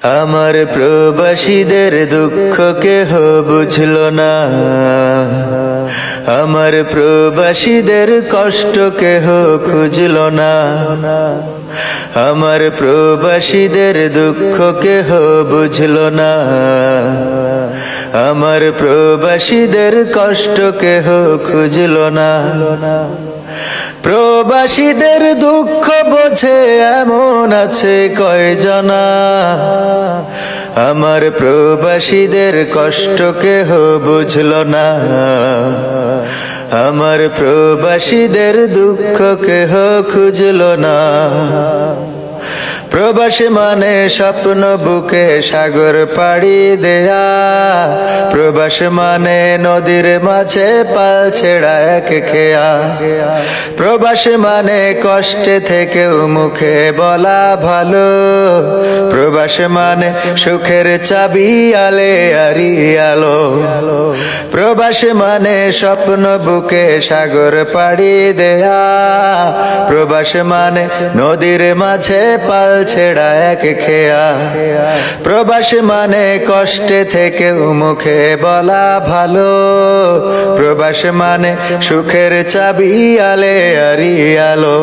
আমার প্রবাসীদের দুঃখ কেহ বুঝল না, আমার প্রবাসীদের কষ্ট কেহ খুঁজল না, আমার প্রবাসীদের দুঃখ কেহ বুঝল না, আমার প্রবাসীদের কষ্ট কেহ খুঁজল না। প্রবাসীদের দুঃখ বোঝে এমন আছে কয়জনা, আমার প্রবাসীদের কষ্ট কেহ বুঝল না, আমার প্রবাসীদের দুঃখ কেহ খুঁজল না। প্রবাসী মানে স্বপ্ন বুকে সাগর পাড়ি দেয়া, প্রবাসী মানে নদীর মাঝে পাল ছেড়া এক খেয়া, প্রবাসী মানে কষ্টে থেকেও মুখে বলা ভালো, প্রবাসী মানে সুখের চাবি আলে আরি আলো, প্রবাসী মানে স্বপ্ন বুকে সাগর পাড়ি দেয়া, প্রবাসী মানে নদীর মাঝে পাল ছেড়া এক খেয়া, প্রবাসী মানে কষ্টে থেকেও মুখে বলা ভালো, প্রবাসী মানে সুখের চাবি আলে আরি আলো।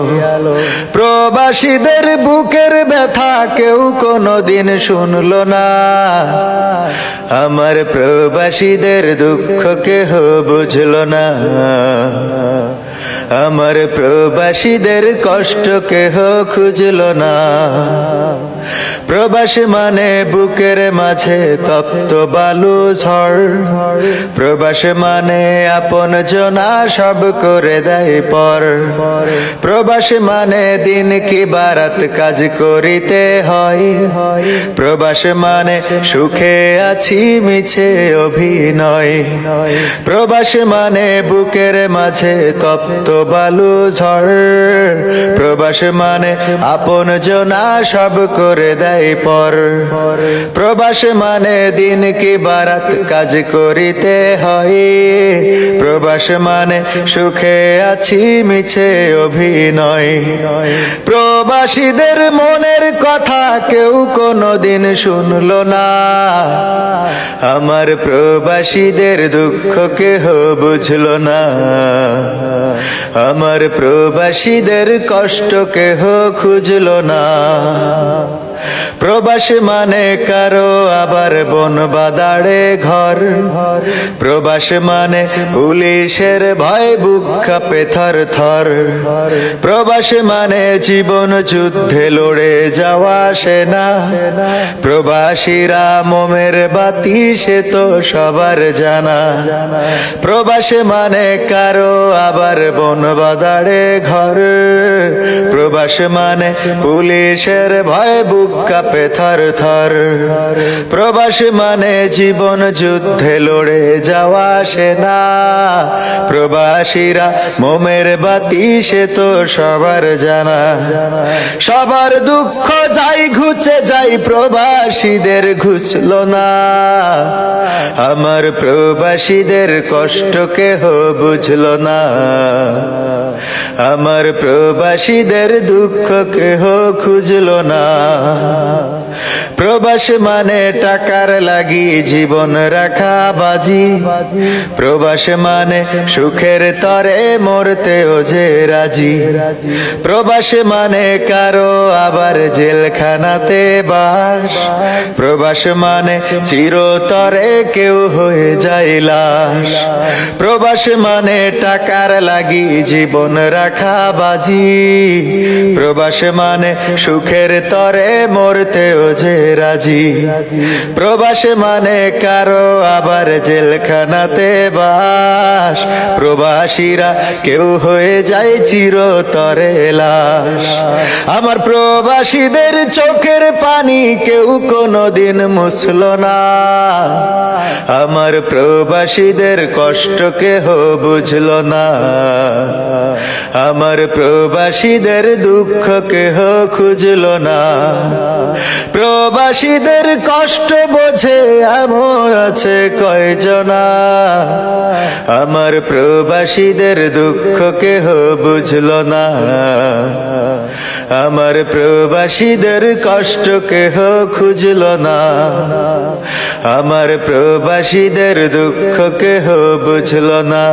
প্রবাসীদের বুকের ব্যথা কেউ কোনোদিন শুনল না, আমার প্রবাসীদের দুঃখ কেহ বুঝল না, আমার প্রবাসীদের কষ্ট কেহ খুঁজল না। প্রবাসী মানে বুকের মাঝে তপ্ত বালু ঝড়, প্রবাসী মানে আপন জনা সব করে দেয় পর, প্রবাসী মানে দিন কি বারাত কাজ করিতে হয়, প্রবাসী মানে সুখে আছি মিছে অভিনয়, প্রবাসী মানে বুকের মাঝে তপ্ত বালু ঝড়, প্রবাসী মানে আপন জনা সব করে দেয় পর, প্রবাসী মানে দিন কি বারাত কাজ করিতে হয়, প্রবাসী মানে সুখে আছি মিছে অভিনয়। প্রবাসীদের মনের কথা কেউ কোনোদিন শুনল না, আমার প্রবাসীদের দুঃখ কেহ বুঝল না, আমার প্রবাসীদের কষ্ট কেহ খুঁজল না। প্রবাসী মানে কারো আবার বন বাদাড়ে ঘর, প্রবাসী মানে পুলিশের ভয় বুক কাঁপে থর থর, প্রবাসী মানে জীবন যুদ্ধে লড়ে যাওয়া সেনা, প্রবাসীরা মোমের বাতি সে তো সবার জানা, প্রবাসী মানে কারো আবার বন বাদাড়ে ঘর, প্রবাসী মানে পুলিশের ভয় বুক কাঁপে থর থর, প্রবাসী মানে জীবন যুদ্ধে লড়ে যাওয়া সেনা, প্রবাসীরা মোমের বাতি সে তো সবার জানা। সবার দুঃখ যাই ঘুচে যাই প্রবাসীদের ঘুচল না, আমার প্রবাসীদের কষ্ট কেহ বুঝল না, আমার প্রবাসীদের দুঃখ কেহ খুঁজল না। প্রবাসী মানে টাকার লাগি জীবন রাখা বাজি, প্রবাসী মানে সুখের তরে মরতেও যে রাজি, প্রবাসী মানে কারো আবার জেলখানাতে বাস, প্রবাসী মানে চিরতরে কেউ হয়ে যায় লাশ, প্রবাসী মানে টাকার লাগি জীবন রাখা বাজি, প্রবাসী মানে সুখের তরে মরতেও যে রাজি, প্রবাসী মানে কারো আবার জেলখানাতে বাস, প্রবাসীরা কেউ হয়ে যায় চিরতরে লাশ। আমার প্রবাসীদের চোখের পানি কেউ কোনোদিন মুছল না, আমার প্রবাসীদের কষ্ট কেহ বুঝল না, আমার প্রবাসীদের দুঃখ কেহ খুঁজল না। প্রবাসীদের কষ্ট বোঝে এমন আছে কয়জনা, আমার প্রবাসীদের দুঃখ কেহ বুঝল না, আমার প্রবাসীদের কষ্ট কেহ খুঁজল না, আমার প্রবাসীদের দুঃখ কেহ বুঝল না,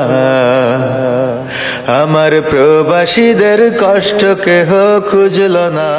আমার প্রবাসীদের কষ্ট কেহ খুঁজল না।